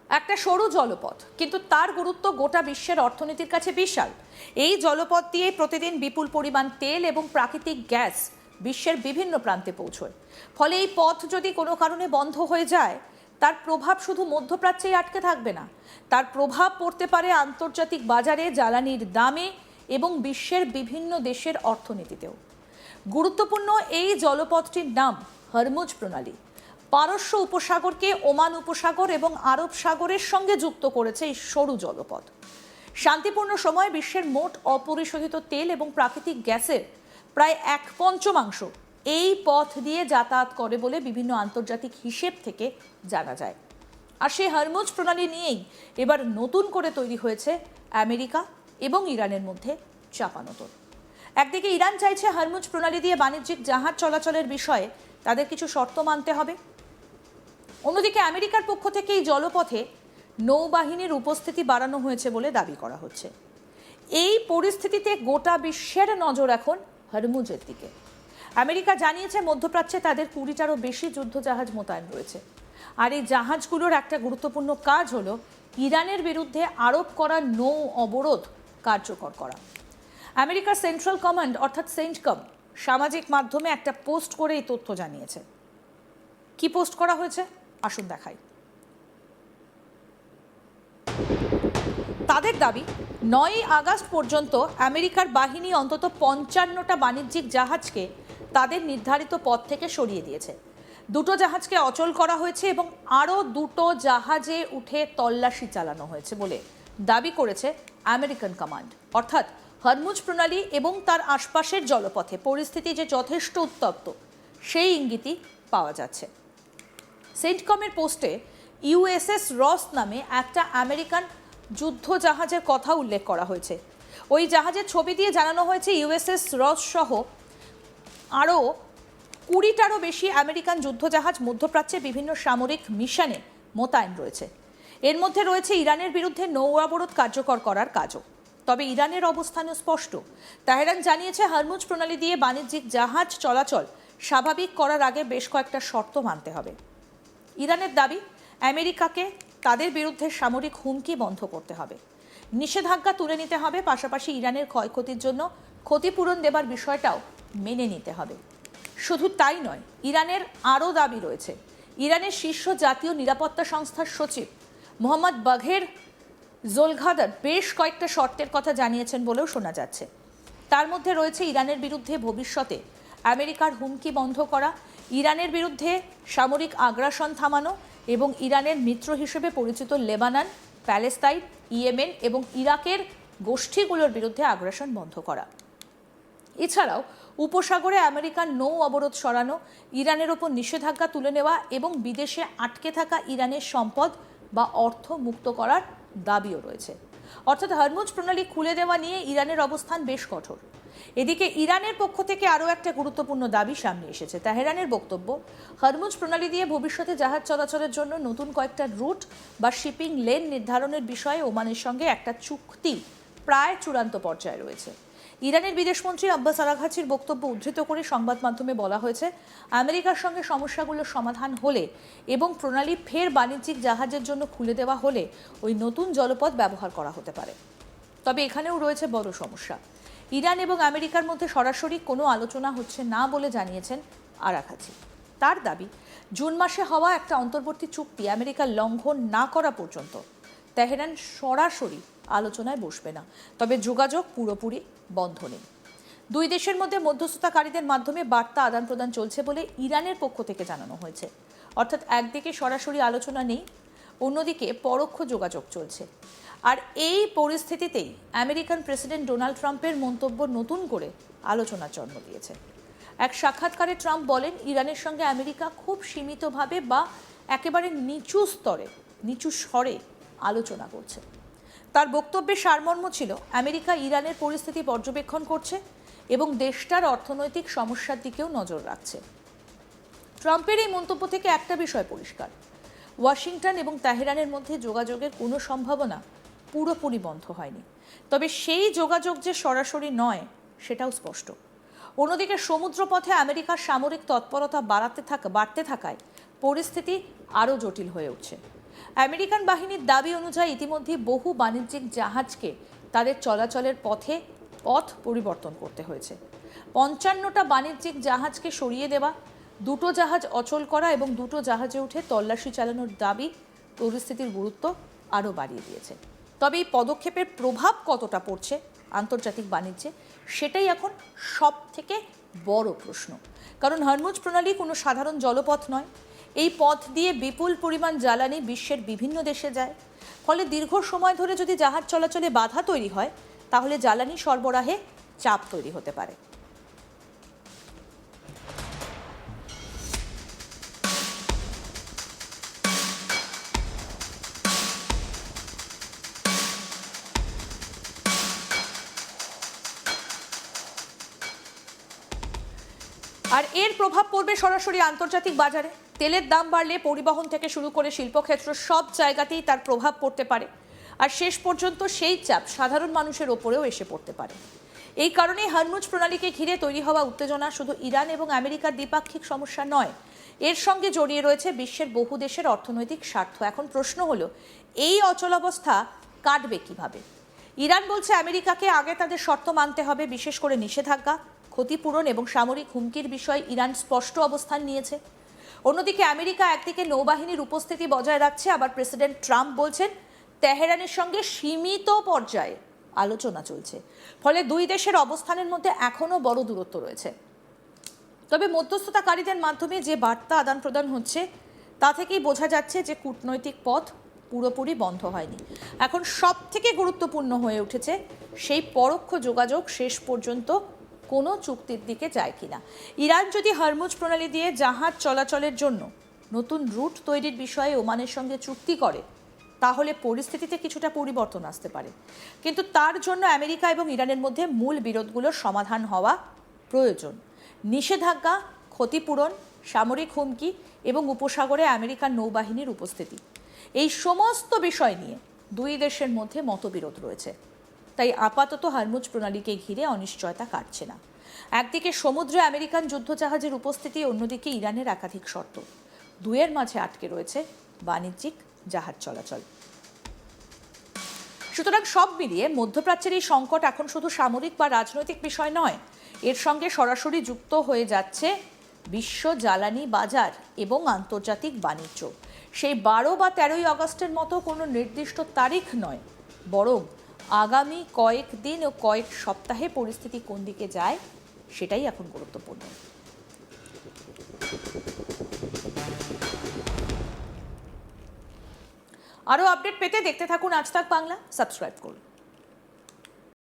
একটা সরু জলপথ, কিন্তু তার গুরুত্ব গোটা বিশ্বের অর্থনীতির কাছে বিশাল। এই জলপথ দিয়ে প্রতিদিন বিপুল পরিমাণ তেল এবং প্রাকৃতিক গ্যাস বিশ্বের বিভিন্ন প্রান্তে পৌঁছয়। ফলে এই পথ যদি কোনো কারণে বন্ধ হয়ে যায়, তার প্রভাব শুধু মধ্যপ্রাচ্যেই আটকে থাকবে না, তার প্রভাব পড়তে পারে আন্তর্জাতিক বাজারে, জ্বালানির দামে এবং বিশ্বের বিভিন্ন দেশের অর্থনীতিতেও। গুরুত্বপূর্ণ এই জলপথটির নাম হরমুজ প্রণালী। পারস্য উপসাগরকে ওমান উপসাগর এবং আরব সাগরের সঙ্গে যুক্ত করেছে এই সরু জলপথ। শান্তিপূর্ণ সময়ে বিশ্বের মোট অপরিশোধিত তেল এবং প্রাকৃতিক গ্যাসের প্রায় 1/5 এই পথ দিয়ে যাতায়াত করে বলে বিভিন্ন আন্তর্জাতিক হিসেব থেকে জানা যায়। আর সেই হরমুজ প্রণালী নিয়েই এবার নতুন করে তৈরি হয়েছে আমেরিকা এবং ইরানের মধ্যে চাপানোতর। একদিকে ইরান চাইছে হরমুজ প্রণালী দিয়ে বাণিজ্যিক জাহাজ চলাচলের বিষয়ে তাদের কিছু শর্ত মানতে হবে। অন্যদিকে আমেরিকার পক্ষ থেকে এই জলপথে নৌবাহিনীর উপস্থিতি বাড়ানো হয়েছে বলে দাবি করা হচ্ছে। এই পরিস্থিতিতে গোটা বিশ্বের নজর এখন হরমুজের দিকে। আমেরিকা জানিয়েছে মধ্যপ্রাচ্যে তাদের 20টারও বেশি যুদ্ধজাহাজ মোতায়েন রয়েছে। আর এই জাহাজগুলোর একটা গুরুত্বপূর্ণ কাজ হলো ইরানের বিরুদ্ধে আরোপ করা নৌ অবরোধ কার্যকর করা। আমেরিকার সেন্ট্রাল কমান্ড অর্থাৎ সেন্টকম সামাজিক মাধ্যমে একটা পোস্ট করে এই তথ্য জানিয়েছে। কি পোস্ট করা হয়েছে আসুন দেখাই। তাদের দাবি 9ই আগস্ট পর্যন্ত আমেরিকার বাহিনী অন্তত 55টা বাণিজ্যিক জাহাজকে তাদের নির্ধারিত পথ থেকে সরিয়ে দিয়েছে। 2টো জাহাজকে অচল করা হয়েছে এবং আরও 2টো জাহাজে উঠে তল্লাশি চালানো হয়েছে বলে দাবি করেছে আমেরিকান কমান্ড। অর্থাৎ হরমুজ প্রণালী এবং তার আশপাশের জলপথে পরিস্থিতি যে যথেষ্ট উত্তপ্ত সেই ইঙ্গিতই পাওয়া যাচ্ছে। সেন্টকমের পোস্টে ইউএসএস রস নামে একটা আমেরিকান যুদ্ধ জাহাজের কথা উল্লেখ করা হয়েছে। ওই জাহাজের ছবি দিয়ে জানানো হয়েছে ইউএসএস রস সহ আরও 20টারও বেশি আমেরিকান যুদ্ধজাহাজ মধ্যপ্রাচ্যে বিভিন্ন সামরিক মিশনে মোতায়েন রয়েছে। এর মধ্যে রয়েছে ইরানের বিরুদ্ধে নৌ অবরোধ কার্যকর করার কাজও। তবে ইরানের অবস্থানও স্পষ্ট। তেহরান জানিয়েছে হরমুজ প্রণালী দিয়ে বাণিজ্যিক জাহাজ চলাচল স্বাভাবিক করার আগে বেশ কয়েকটা শর্ত মানতে হবে। ইরানের দাবি আমেরিকাকে তাদের বিরুদ্ধে সামরিক হুমকি বন্ধ করতে হবে, নিষেধাজ্ঞা তুলে নিতে হবে, পাশাপাশি ইরানের ক্ষয়ক্ষতির জন্য ক্ষতিপূরণ দেবার বিষয়টাও মেনে নিতে হবে। শুধু তাই নয়, ইরানের আরও দাবি রয়েছে। ইরানের শীর্ষ জাতীয় নিরাপত্তা সংস্থার সচিব মোহাম্মদ বাঘের জোলঘাদার বেশ কয়েকটা শর্তের কথা জানিয়েছেন বলেও শোনা যাচ্ছে। তার মধ্যে রয়েছে ইরানের বিরুদ্ধে ভবিষ্যতে আমেরিকার হুমকি বন্ধ করা, ইরানের বিরুদ্ধে সামরিক আগ্রাসন থামানো এবং ইরানের মিত্র হিসেবে পরিচিত লেবানন, প্যালেস্তাইন, ইয়েমেন এবং ইরাকের গোষ্ঠীগুলোর বিরুদ্ধে আগ্রাসন বন্ধ করা। এছাড়াও উপসাগরে আমেরিকার নৌ অবরোধ সরানো, ইরানের ওপর নিষেধাজ্ঞা তুলে নেওয়া এবং বিদেশে আটকে থাকা ইরানের সম্পদ বা অর্থ মুক্ত করার দাবিও রয়েছে। অর্থাৎ হরমুজ প্রণালী খুলে দেওয়া নিয়ে ইরানের অবস্থান বেশ কঠোর। এদিকে ইরানের পক্ষ থেকে আরও একটা গুরুত্বপূর্ণ দাবি সামনে এসেছে। তেহরানের বক্তব্য, হরমুজ প্রণালী দিয়ে ভবিষ্যতে জাহাজ চলাচলের জন্য নতুন কয়েকটা রুট বা শিপিং লেন নির্ধারণের বিষয়ে ওমানের সঙ্গে একটা চুক্তি প্রায় চূড়ান্ত পর্যায়ে রয়েছে। ইরানের বিদেশমন্ত্রী আব্বাস আরাঘচির বক্তব্য উদ্ধৃত করে সংবাদ মাধ্যমে বলা হয়েছে, আমেরিকার সঙ্গে সমস্যাগুলোর সমাধান হলে এবং প্রণালী ফের বাণিজ্যিক জাহাজের জন্য খুলে দেওয়া হলে ওই নতুন জলপথ ব্যবহার করা হতে পারে। তবে এখানেও রয়েছে বড় সমস্যা। ইরান এবং আমেরিকার মধ্যে সরাসরি কোনো আলোচনা হচ্ছে না বলে জানিয়েছেন আরাঘচি। তার দাবি, জুন মাসে হওয়া একটা অন্তর্বর্তী চুক্তি আমেরিকা লঙ্ঘন না করা পর্যন্ত তেহরান সরাসরি আলোচনায় বসবে না, তবে যোগাযোগ পুরোপুরি বন্ধ নেই। দুই দেশের মধ্যে মধ্যস্থতাকারীদের মাধ্যমে বার্তা আদান প্রদান চলছে বলে ইরানের পক্ষ থেকে জানানো হয়েছে। অর্থাৎ একদিকে সরাসরি আলোচনা নেই, অন্যদিকে পরোক্ষ যোগাযোগ চলছে। আর এই পরিস্থিতিতেই আমেরিকান প্রেসিডেন্ট ডোনাল্ড ট্রাম্পের মন্তব্য নতুন করে আলোচনার জন্ম দিয়েছে। এক সাক্ষাৎকারে ট্রাম্প বলেন, ইরানের সঙ্গে আমেরিকা খুব সীমিতভাবে বা একেবারে নিচু স্বরে আলোচনা করছে। তার বক্তব্যের সারমর্ম ছিল, আমেরিকা ইরানের পরিস্থিতি পর্যবেক্ষণ করছে এবং দেশটার অর্থনৈতিক সমস্যার দিকেও নজর রাখছে। ট্রাম্পের এই মন্তব্য থেকে একটা বিষয় পরিষ্কার, ওয়াশিংটন এবং তেহরানের মধ্যে যোগাযোগের কোনো সম্ভাবনা পুরোপুরি বন্ধ হয়নি। তবে সেই যোগাযোগ যে সরাসরি নয় সেটাও স্পষ্ট। অন্যদিকে সমুদ্রপথে আমেরিকার সামরিক তৎপরতা বাড়তে থাকায় পরিস্থিতি আরও জটিল হয়ে উঠছে। আমেরিকান বাহিনীর দাবি অনুযায়ী ইতিমধ্যে বহু বাণিজ্যিক জাহাজকে তাদের চলাচলের পথ পরিবর্তন করতে হয়েছে। ৫৫টা বাণিজ্যিক জাহাজকে সরিয়ে দেওয়া, 2টো জাহাজ অচল করা এবং 2টো জাহাজে উঠে তল্লাশি চালানোর দাবি পরিস্থিতির গুরুত্ব আরও বাড়িয়ে দিয়েছে। তবে এই পদক্ষেপের প্রভাব কতটা পড়ছে আন্তর্জাতিক বাণিজ্যে, সেটাই এখন সব থেকে বড় প্রশ্ন। কারণ হরমুজ প্রণালী কোনো সাধারণ জলপথ নয়। এই পথ দিয়ে বিপুল পরিমাণ জ্বালানি বিশ্বের বিভিন্ন দেশে যায়। ফলে দীর্ঘ সময় ধরে যদি জাহাজ চলাচলে বাধা তৈরি হয়, তাহলে জ্বালানি সরবরাহে চাপ তৈরি হতে পারে। আর এর প্রভাব পড়বে সরাসরি আন্তর্জাতিক বাজারে। তেলের দাম বাড়লে পরিবহন থেকে শুরু করে শিল্পক্ষেত্র সব জায়গাতেই তার প্রভাব পড়তে পারে। আর শেষ পর্যন্ত সেই চাপ সাধারণ মানুষের ওপরেও এসে পড়তে পারে। এই কারণেই হরমুজ প্রণালীকে ঘিরে তৈরি হওয়া উত্তেজনা শুধু ইরান এবং আমেরিকার দ্বিপাক্ষিক সমস্যা নয়, এর সঙ্গে জড়িয়ে রয়েছে বিশ্বের বহু দেশের অর্থনৈতিক স্বার্থ। এখন প্রশ্ন হলো, এই অচলাবস্থা কাটবে কিভাবে? ইরান বলছে আমেরিকাকে আগে তাদের শর্ত মানতে হবে, বিশেষ করে নিষেধাজ্ঞা, ক্ষতিপূরণ এবং সামরিক হুমকির বিষয়ে ইরান স্পষ্ট অবস্থান নিয়েছে। অন্যদিকে আমেরিকা একদিকে নৌবাহিনীর উপস্থিতি বজায় রাখছে, আবার প্রেসিডেন্ট ট্রাম্প বলছেন তেহরানের সঙ্গে সীমিত পর্যায়ে আলোচনা চলছে। ফলে দুই দেশের অবস্থানের মধ্যে এখনও বড় দূরত্ব রয়েছে। তবে মধ্যস্থতাকারীদের মাধ্যমে যে বার্তা আদান প্রদান হচ্ছে, তা থেকেই বোঝা যাচ্ছে যে কূটনৈতিক পথ পুরোপুরি বন্ধ হয়নি। এখন সব থেকে গুরুত্বপূর্ণ হয়ে উঠেছে সেই পরোক্ষ যোগাযোগ শেষ পর্যন্ত কোনো চুক্তির দিকে যায় কিনা। ইরান যদি হরমুজ প্রণালী দিয়ে জাহাজ চলাচলের জন্য নতুন রুট তৈরির বিষয়ে ওমানের সঙ্গে চুক্তি করে, তাহলে পরিস্থিতিতে কিছুটা পরিবর্তন আসতে পারে। কিন্তু তার জন্য আমেরিকা এবং ইরানের মধ্যে মূল বিরোধগুলোর সমাধান হওয়া প্রয়োজন। নিষেধাজ্ঞা, ক্ষতিপূরণ, সামরিক হুমকি এবং উপসাগরে আমেরিকার নৌবাহিনীর উপস্থিতি, এই সমস্ত বিষয় নিয়ে দুই দেশের মধ্যে মতবিরোধ রয়েছে। তাই আপাতত হরমুজ প্রণালীকে ঘিরে অনিশ্চয়তা কাটছে না। একদিকে সমুদ্রে আমেরিকান যুদ্ধজাহাজের উপস্থিতি, অন্যদিকে ইরানের একাধিক শর্ত। দুয়ের মাঝে আটকে রয়েছে বাণিজ্যিক জাহাজ চলাচল। সুতরাং সব মিলিয়ে মধ্যপ্রাচ্যের এই সংকট এখন শুধু সামরিক বা রাজনৈতিক বিষয় নয়, এর সঙ্গে সরাসরি যুক্ত হয়ে যাচ্ছে বিশ্ব জ্বালানি বাজার এবং আন্তর্জাতিক বাণিজ্য। সেই 12 বা 13ই আগস্টের মতো কোনো নির্দিষ্ট তারিখ নয়, বরং আগামী কয়েক দিন ও কয়েক সপ্তাহে পরিস্থিতি কোন দিকে যায়, সেটাই এখন গুরুত্বপূর্ণ। আরও আপডেট পেতে দেখতে থাকুন আজ তাক বাংলা, সাবস্ক্রাইব করুন।